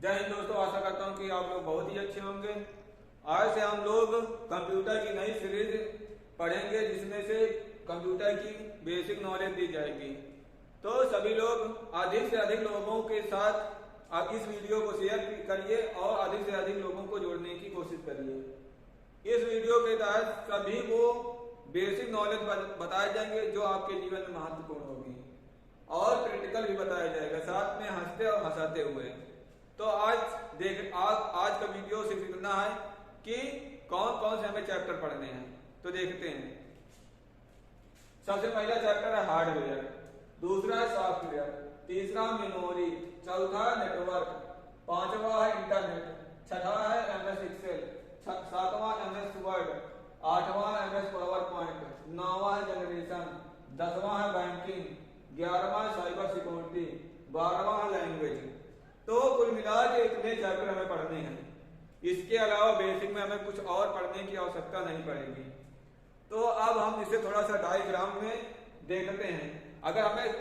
जय हिंद दोस्तों, आशा करता हूँ कि आप लोग बहुत ही अच्छे होंगे। आज से हम लोग कंप्यूटर की नई सीरीज पढ़ेंगे जिसमें से कंप्यूटर की बेसिक नॉलेज दी जाएगी। तो सभी लोग अधिक से अधिक लोगों के साथ आप इस वीडियो को शेयर करिए और अधिक से अधिक लोगों को जोड़ने की कोशिश करिए। इस वीडियो के तहत सभी को बेसिक नॉलेज बताए जाएंगे जो आपके जीवन में महत्वपूर्ण होगी और क्रिटिकल भी बताया जाएगा, साथ में हंसते और हंसाते हुए। तो आज का वीडियो सिर्फ इतना है कि कौन कौन से हमें चैप्टर पढ़ने हैं। तो देखते हैं। सबसे पहला चैप्टर है हार्डवेयर, दूसरा है सॉफ्टवेयर, तीसरा मेमोरी, चौथा नेटवर्क, पांचवा है इंटरनेट, छठा है MS एक्सेल, सातवां MS वर्ड, आठवां MS पावर पॉइंट, नौवां है जनरेशन, 10वां है बैंकिंग, 11वां है साइबर सिक्योरिटी, 12वां है लैंग्वेज। तो कुल मिला के इतने चैप्टर हमें पढ़ने हैं। इसके अलावा बेसिक में हमें कुछ और पढ़ने की आवश्यकता नहीं पड़ेगी। तो अब हम इसे थोड़ा सा डायग्राम में देखते हैं। अगर हमें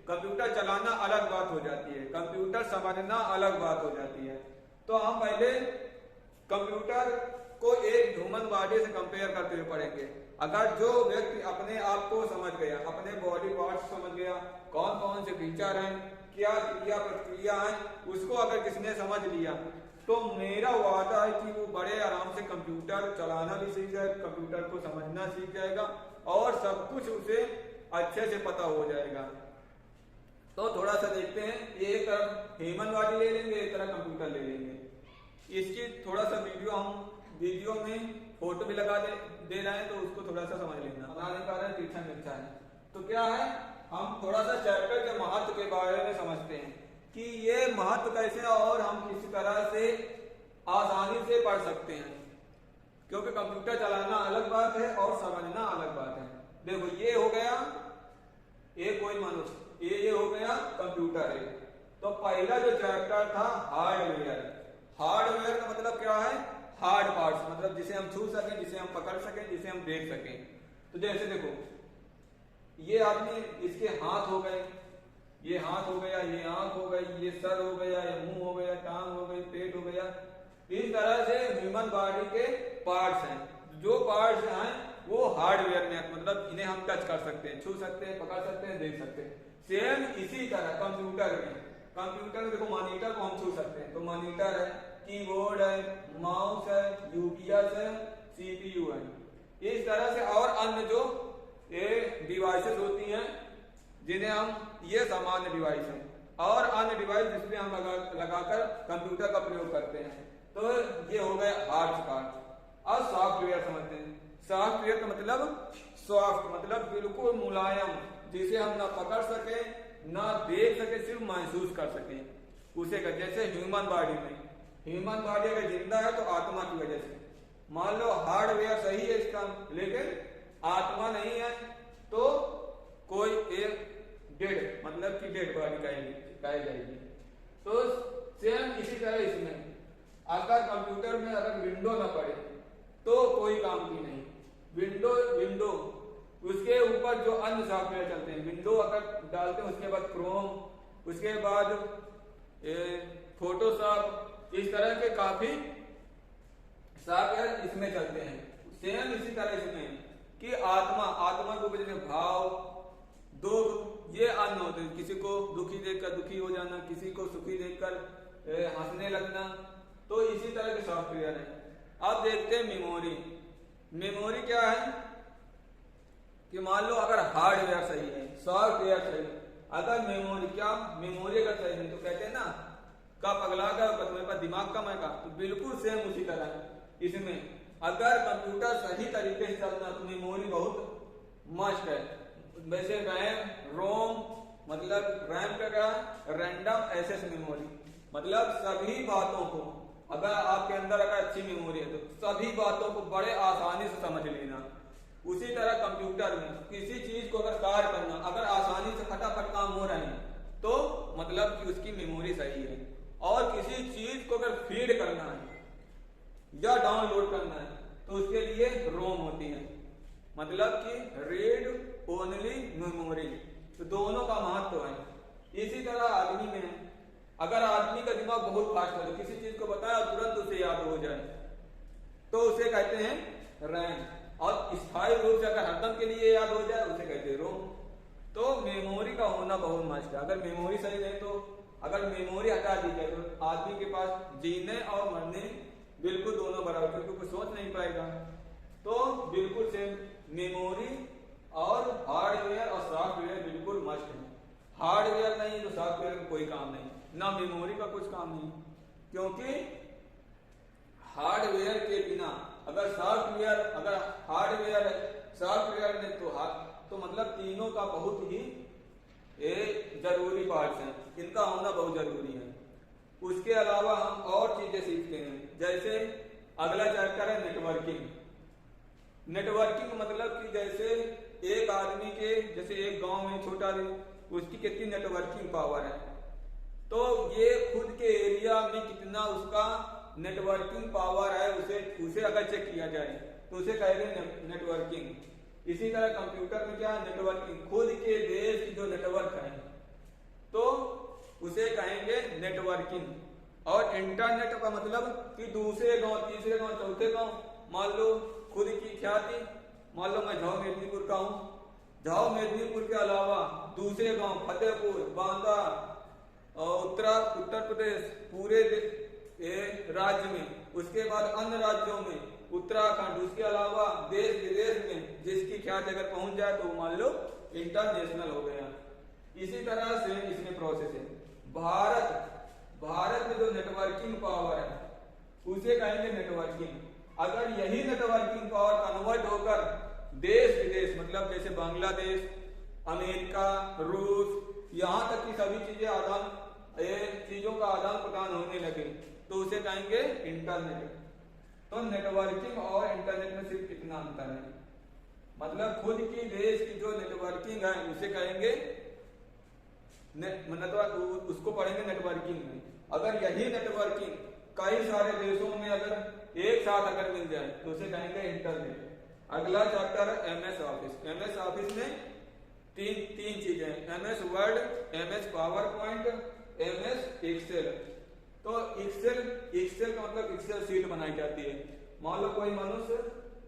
कंप्यूटर चलाना अलग बात हो जाती है, कंप्यूटर समझना अलग बात हो जाती है। तो हम पहले कंप्यूटर को एक ह्यूमन बॉडी से कंपेयर करते हुए पढ़ेंगे। अगर जो व्यक्ति अपने आप को समझ गया, अपने बॉडी पार्ट्स समझ गया, कौन कौन से फीचर हैं, क्या क्रिया प्रक्रिया है, उसको अगर किसने समझ लिया तो मेरा वादा है कि वो बड़े आराम से कंप्यूटर चलाना भी सीख जाएगा, कंप्यूटर को समझना सीख जाएगा और सब कुछ उसे अच्छे से पता हो जाएगा। तो थोड़ा सा देखते हैं। एक तरफ ह्यूमन बॉडी ले लेंगे, एक तरफ कंप्यूटर ले लेंगे। इसकी थोड़ा सा वीडियो में फोटो भी लगा दे रहे हैं, तो उसको थोड़ा सा समझ लेना। बना नहीं पा रहे हैं, तिरछा मिर्चा है। तो क्या है, हम थोड़ा सा चैप्टर के महत्व के बारे में समझते हैं कि ये महत्व कैसे और हम किस तरह से आसानी से पढ़ सकते हैं, क्योंकि कंप्यूटर चलाना अलग बात है और समझना अलग बात है। देखो, ये हो गया एक कोई मनुष्य, ये हो गया कंप्यूटर है। तो पहला जो चैप्टर था हार्डवेयर। हार्डवेयर का मतलब क्या है? हार्ड पार्ट्स, मतलब जिसे हम छू सकें, जिसे हम पकड़ सकें, जिसे हम देख सकें। तो जैसे देखो, ये आदमी, इसके हाथ हो गए, ये हाथ हो गया, ये आंख हो गई, ये सर हो गया, ये मुंह हो गया, टांग हो गई, पेट हो गया। इस तरह से ह्यूमन बॉडी के पार्ट्स हैं। जो पार्ट्स हैं वो हार्डवेयर में, मतलब इन्हें हम टच कर सकते हैं, छू सकते हैं, पकड़ सकते हैं, देख सकते हैं। सेम इसी तरह कंप्यूटर में देखो, मॉनिटर को हम छू सकते हैं, तो मॉनिटर है, कीबोर्ड है, माउस है, यूपीएस है, CPU है। इस तरह से और अन्य जो ये डिवाइसेस होती हैं जिन्हें हम, ये सामान्य डिवाइस हैं और अन्य डिवाइस जिसमें हम लगाकर कंप्यूटर का प्रयोग करते हैं। तो ये हो गया हार्ड पार्ट। अब सॉफ्टवेयर समझते हैं। सॉफ्टवेयर का मतलब सॉफ्ट, मतलब बिल्कुल मुलायम, जिसे हम ना पकड़ सके, ना देख सके, सिर्फ महसूस कर सके उसे का। जैसे ह्यूमन बॉडी अगर जिंदा है तो आत्मा की वजह से, मान लो हार्डवेयर सही है इसका, लेकिन आत्मा नहीं है तो कोई एक डेड, मतलब कि डेड बॉडी कही जाएगी। तो सेम इसी तरह इसमें अगर कंप्यूटर में अगर विंडो ना पड़े तो कोई काम की नहीं। विंडो उसके ऊपर जो अन्य सॉफ्टवेयर चलते हैं, विंडो अगर डालते हैं, उसके बाद क्रोम, उसके बाद फोटोशॉप, इस तरह के काफी सॉफ्टवेयर इसमें चलते हैं। सेम इसी तरह इसमें कि आत्मा को वजह से भाव, दुख, ये अन्य होते हैं। किसी को दुखी देखकर दुखी हो जाना, किसी को सुखी देखकर हंसने लगना। तो इसी तरह के सॉफ्टवेयर है। अब देखते हैं मेमोरी क्या है कि मान लो अगर हार्डवेयर सही है, सॉफ्टवेयर सही है, अगर मेमोरी अगर सही है, तो कहते हैं ना, का पगला का तुम्हें पर दिमाग कम है का। तो बिल्कुल सेम उसी तरह इसमें अगर कंप्यूटर सही तरीके से चलना तो मेमोरी बहुत मस्ट है। वैसे रोम मतलब रैम का क्या, रैंडम एक्सेस मेमोरी, मतलब सभी बातों को, अगर आपके अंदर अगर अच्छी मेमोरी है तो सभी बातों को बड़े आसानी से समझ लेना। उसी तरह कंप्यूटर में किसी चीज को अगर कार्य करना, अगर आसानी से फटाफट काम हो रहे हैं तो मतलब कि उसकी मेमोरी सही है। और किसी चीज को अगर फीड करना है या डाउनलोड करना है तो उसके लिए रोम होती है, मतलब कि रीड ओनली मेमोरी। तो दोनों का महत्व है। इसी तरह आदमी में अगर आदमी का दिमाग बहुत फास्ट है, किसी चीज को बताया और तुरंत उसे याद हो जाए, तो उसे कहते हैं रैम। और स्थायी रूप से अगर हरदम के लिए याद हो जाए उसे कहते हैं रोम। तो मेमोरी का होना बहुत मस्ट है। अगर मेमोरी सही नहीं, तो अगर मेमोरी हटा दी जाए तो आदमी के पास जीने और मरने बिल्कुल दोनों बराबर, क्योंकि कुछ सोच नहीं पाएगा। तो बिल्कुल सेम, मेमोरी और हार्डवेयर और सॉफ्टवेयर बिल्कुल मस्ट है। हार्डवेयर नहीं तो सॉफ्टवेयर का कोई काम नहीं, ना मेमोरी का कुछ काम नहीं, क्योंकि हार्डवेयर के बिना अगर हार्डवेयर सॉफ्टवेयर ने तो मतलब तीनों का बहुत ही जरूरी पार्ट्स हैं, इनका होना बहुत जरूरी है। उसके अलावा हम और चीजें सीखते हैं, जैसे अगला चैप्टर है नेटवर्किंग। नेटवर्किंग मतलब कि जैसे एक आदमी के, जैसे एक गांव में छोटा, उसकी कितनी नेटवर्किंग पावर है, तो ये खुद के एरिया में कितना उसका नेटवर्किंग पावर है, उसे अगर चेक किया जाए तो उसे कहेंगे नेटवर्किंग। इसी तरह कंप्यूटर में क्या है, नेटवर्किंग, खुद के देश की जो नेटवर्क है तो उसे कहेंगे नेटवर्किंग। और इंटरनेट का मतलब कि दूसरे गांव, तीसरे गांव, चौथे गांव, मान लो खुद की ख्याति, मान लो मैं झाऊ मेदिनीपुर का हूँ, झाऊ मेदिनीपुर के अलावा दूसरे गांव फतेहपुर, बांदा और उत्तर प्रदेश, पूरे राज्य में, उसके बाद अन्य राज्यों में, उत्तराखंड, उसके अलावा देश विदेश में जिसकी ख्याति अगर पहुंच जाए तो मान लो इंटरनेशनल हो गया। इसी तरह से इसमें प्रोसेस है। भारत में जो नेटवर्किंग पावर है उसे कहेंगे नेटवर्किंग। अगर यही नेटवर्किंग पावर कन्वर्ट होकर देश विदेश, मतलब जैसे बांग्लादेश, अमेरिका, रूस, यहाँ तक की सभी चीजों का आदान प्रदान होने लगे तो उसे कहेंगे इंटरनेट। तो नेटवर्किंग और इंटरनेट में सिर्फ इतना अंतर है, मतलब खुद की देश की जो नेटवर्किंग है उसे कहेंगे उसको पढ़ेंगे नेटवर्किंग में। अगर यही नेटवर्किंग कई सारे देशों में अगर एक साथ अगर मिल जाए तो उसे कहेंगे इंटरनेट। अगला चैप्टर है एमएस ऑफिस। एमएस ऑफिस में तीन चीजें, MS Word, MS PowerPoint, MS Excel. तो एक्सेल का मतलब एक्सेल शीट बनाई जाती है। मान लो कोई मनुष्य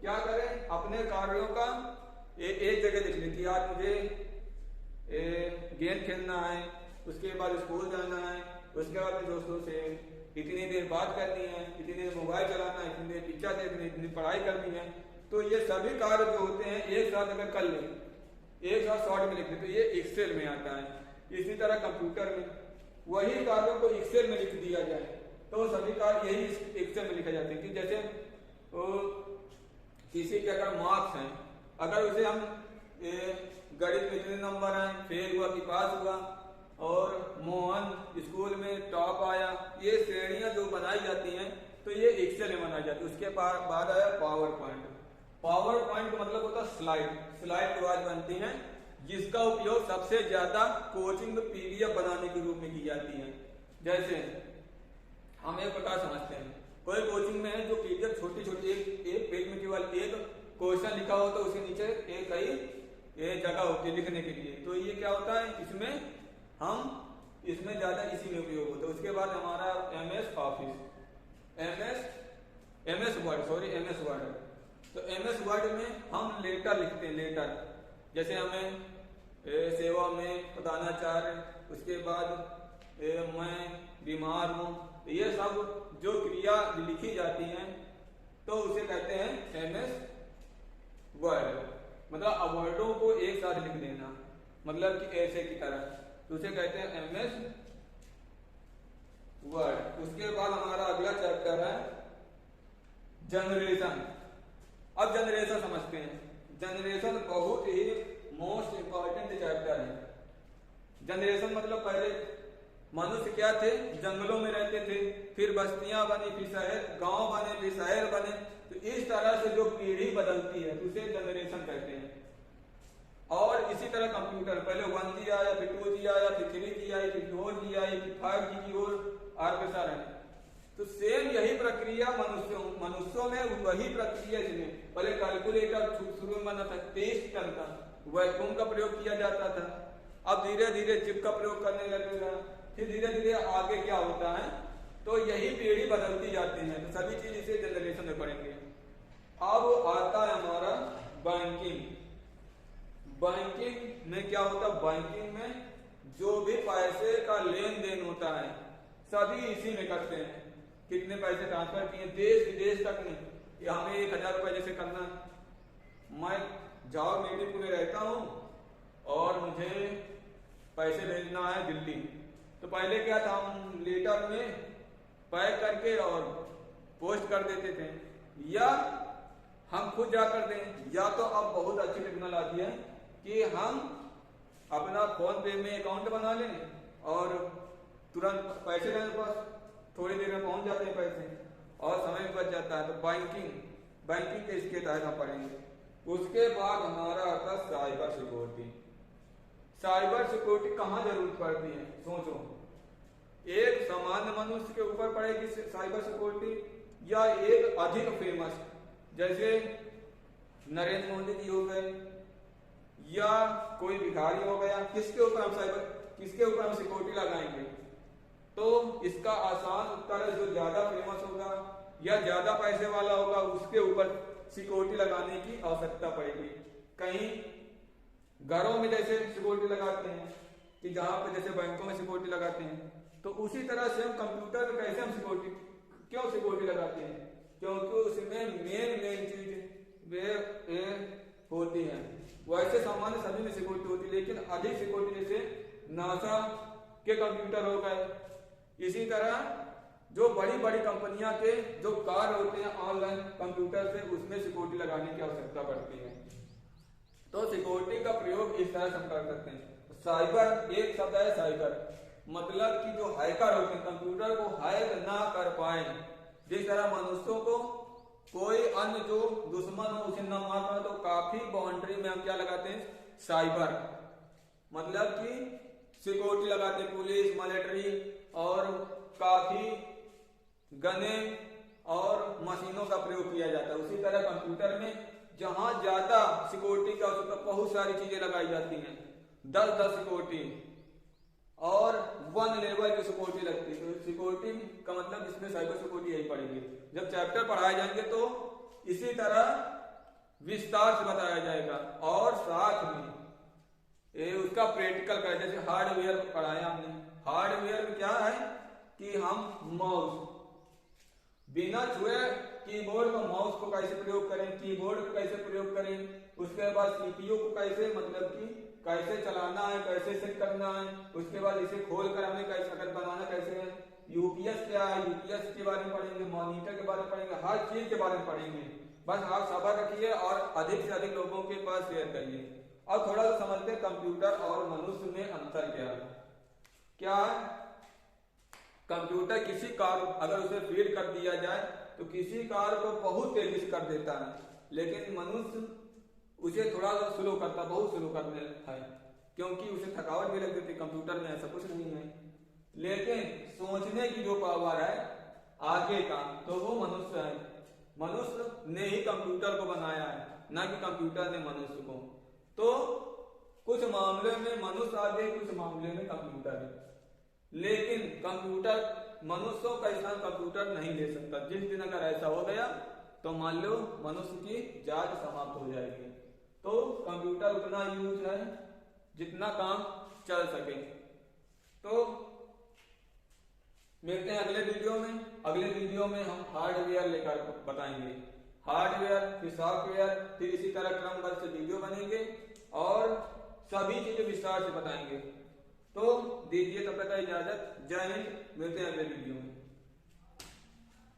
क्या करे, अपने कार्यों का एक जगह लिख ले कि आज मुझे गेम खेलना है, उसके बाद स्कूल जाना है, उसके बाद दोस्तों से इतनी देर बात करनी है, इतनी देर मोबाइल चलाना है, इतनी देर पिक्चर देखनी है, इतनी पढ़ाई करनी है। तो ये सभी कार्य जो होते हैं एक साथ अगर कर ले, एक साथ शॉर्ट में लिख ले तो ये एक्सेल में आता है। इसी तरह कंप्यूटर में वही कार्यों को एक्सेल में लिख दिया जाए तो सभी कार्य यही एक्सेल में लिखे जाते हैं। कि जैसे किसी के अगर मार्क्स हैं, अगर उसे हम गणित में इतने नंबर हैं, फेल हुआ कि पास हुआ, और मोहन स्कूल में टॉप आया, ये श्रेणियां जो बनाई जाती हैं तो ये एक्सेल में बनाई जाती है। उसके बाद आया पावर पॉइंट। पावर पॉइंट का मतलब होता है स्लाइड जो आज बनती हैं, जिसका उपयोग सबसे ज्यादा कोचिंग में पीडीएफ बनाने के रूप में की जाती है। जैसे हम एक प्रकार समझते हैं, कोई कोचिंग में है जो पीडीएफ छोटी छोटी एक पेज में केवल एक क्वेश्चन लिखा हो तो उसके नीचे एक जगह होती है लिखने के लिए। तो ये क्या होता है, इसमें ज्यादा इसी में उपयोग होता है। उसके बाद हमारा एमएस ऑफिस, एमएस वर्ड। तो एमएस वर्ड में हम लेटर लिखते हैं, लेटर, जैसे हमें सेवा में प्रधानाचार्य, उसके बाद मैं बीमार हूँ, ये सब जो क्रिया लिखी जाती हैं तो उसे कहते हैं एमएस वर्ड। मतलब वर्डों को एक साथ लिख देना, मतलब कि ऐसे की तरह, तो उसे कहते हैं एमएस वर्ड। उसके बाद हमारा अगला चैप्टर है जनरेशन। अब जनरेशन समझते हैं। जनरेशन बहुत ही मोस्ट इंपॉर्टेंट चैप्टर है। जनरेशन मतलब पहले मनुष्य क्या थे, जंगलों में रहते थे, फिर बस्तियां बनी, फिर शहर, गांव बने, फिर शहर बने। तो इस तरह से जो पीढ़ी बदलती है उसे जनरेशन कहते हैं। और इसी तरह कंप्यूटर, पहले 1G आया, फिर 2G आया, फिर 3G आई, फिर 4G आई, फिर 5G की ओर अग्रसर है। तो सेम यही प्रक्रिया मनुष्यों में वही प्रक्रिया, इसमें पहले कैलकुलेटर शुरू में बना था, टेस्ट टन का वैक्यूम का प्रयोग किया जाता था, अब धीरे धीरे चिप का प्रयोग करने लगेगा। फिर धीरे धीरे आगे क्या होता है, तो यही पीढ़ी बदलती जाती है, तो सभी चीज इसे जनरेशन में पढ़ेंगे। अब आता है हमारा बैंकिंग। बैंकिंग में क्या होता है, बैंकिंग में जो भी पैसे का लेन देन होता है सभी इसी में करते हैं। कितने पैसे ट्रांसफर किए देश विदेश तक नहीं, कि हमें 1000 रुपये जैसे करना है, मैं जाओ मेडिपुर में रहता हूँ और मुझे पैसे भेजना है दिल्ली, तो पहले क्या था, हम लेटर में पैक करके और पोस्ट कर देते थे, या हम खुद जाकर दें, या तो अब बहुत अच्छी टेक्नोलॉजी है कि हम अपना फोन पे में अकाउंट बना लें और तुरंत पैसे लेने के पास थोड़ी देर में पहुंच जाते हैं पैसे और समय भी बच जाता है। तो बैंकिंग के इसके तहत हम पढ़ेंगे। उसके बाद हमारा आता है साइबर सिक्योरिटी। साइबर सिक्योरिटी कहाँ जरूरत पड़ती है, सोचो, एक सामान्य मनुष्य के ऊपर पड़ेगी साइबर सिक्योरिटी या एक अधिक फेमस जैसे नरेंद्र मोदी जी हो गए या कोई भिखारी हो गया, किसके ऊपर हम सिक्योरिटी लगाएंगे? तो इसका आसान उत्तर है जो ज्यादा फेमस होगा या ज्यादा पैसे वाला होगा उसके ऊपर सिक्योरिटी लगाने की आवश्यकता पड़ेगी। कहीं घरों में जैसे सिक्योरिटी लगाते हैं कि जहां पर जैसे बैंकों में सिक्योरिटी लगाते हैं, तो उसी तरह से हम कंप्यूटर में कैसे हम सिक्योरिटी लगाते हैं, क्योंकि उसमें मेन चीज वे होती है। वैसे सामान्य सभी में सिक्योरिटी होती है, लेकिन अधिक सिक्योरिटी जैसे नासा के कंप्यूटर हो गए, इसी तरह जो बड़ी बड़ी कंपनियां के जो कार्य होते हैं ऑनलाइन कंप्यूटर से, उसमें सिक्योरिटी लगाने की आवश्यकता पड़ती है। तो सिक्योरिटी का प्रयोग इस तरह से हम कर सकते हैं। साइबर एक शब्द है, साइबर मतलब कि जो हैकर होते हैं कंप्यूटर को हैक ना कर पाए, जिस तरह मनुष्यों को कोई अन्य जो दुश्मन हो उसे न मार पाए, तो काफी बाउंड्री में हम क्या लगाते हैं, साइबर मतलब कि सिक्योरिटी लगाते हैं, पुलिस मिलिट्री और काफी गने और मशीनों का प्रयोग किया जाता है। उसी तरह कंप्यूटर में जहां ज्यादा सिक्योरिटी का आवश्यकता, बहुत सारी चीजें लगाई जाती हैं, 10 सिक्योरिटी और 1 लेवल की सिक्योरिटी लगती है। तो सिक्योरिटी का मतलब इसमें साइबर सिक्योरिटी यही पड़ेगी। जब चैप्टर पढ़ाए जाएंगे तो इसी तरह विस्तार से बताया जाएगा और साथ में उसका प्रैक्टिकल कर, जैसे हार्डवेयर पढ़ाया हमने। हार्डवेयर में क्या है कि हम माउस बिना छुए कीबोर्ड को, माउस को कैसे प्रयोग करें, कीबोर्ड को कैसे प्रयोग करें, उसके बाद सीपीयू को कैसे मतलब कि कैसे चलाना है, कैसे सेट करना है, उसके बाद इसे खोल कर हमें कैसे अगर बनाना कैसे है, यूपीएस क्या है, यूपीएस के बारे में पढ़ेंगे, मॉनिटर के बारे में पढ़ेंगे, हर चीज के बारे में पढ़ेंगे। बस आप सब्र रखिए और अधिक से अधिक लोगों के पास शेयर करिए। अब थोड़ा सा समझते हैं कंप्यूटर और मनुष्य में अंतर क्या है। कंप्यूटर किसी कार्य अगर उसे फीड कर दिया जाए तो किसी कार्य को बहुत तेजी से कर देता है, लेकिन मनुष्य उसे थोड़ा सा स्लो करता, बहुत स्लो करने है, क्योंकि उसे थकावट भी लग देती। कंप्यूटर में ऐसा कुछ नहीं है, लेकिन सोचने की जो पावर है आगे का, तो वो मनुष्य है। मनुष्य ने ही कंप्यूटर को बनाया है, ना कि कंप्यूटर ने मनुष्य को। तो कुछ मामले में मनुष्य आगे, कुछ मामले में कंप्यूटर है, लेकिन कंप्यूटर मनुष्यों का स्थान कंप्यूटर नहीं ले सकता। जिस दिन अगर ऐसा हो गया तो मान लो मनुष्य की जांच समाप्त हो जाएगी। तो कंप्यूटर उतना यूज है जितना काम चल सके। तो मिलते हैं अगले वीडियो में। अगले वीडियो में हम हार्डवेयर लेकर बताएंगे, हार्डवेयर फिर सॉफ्टवेयर, फिर इसी तरह क्रमबद्ध से वीडियो बनेंगे और सभी चीजें विस्तार से बताएंगे। तो दीजिए तब तक इजाजत। जय हिंद, मिलते हैं अगले वीडियो में।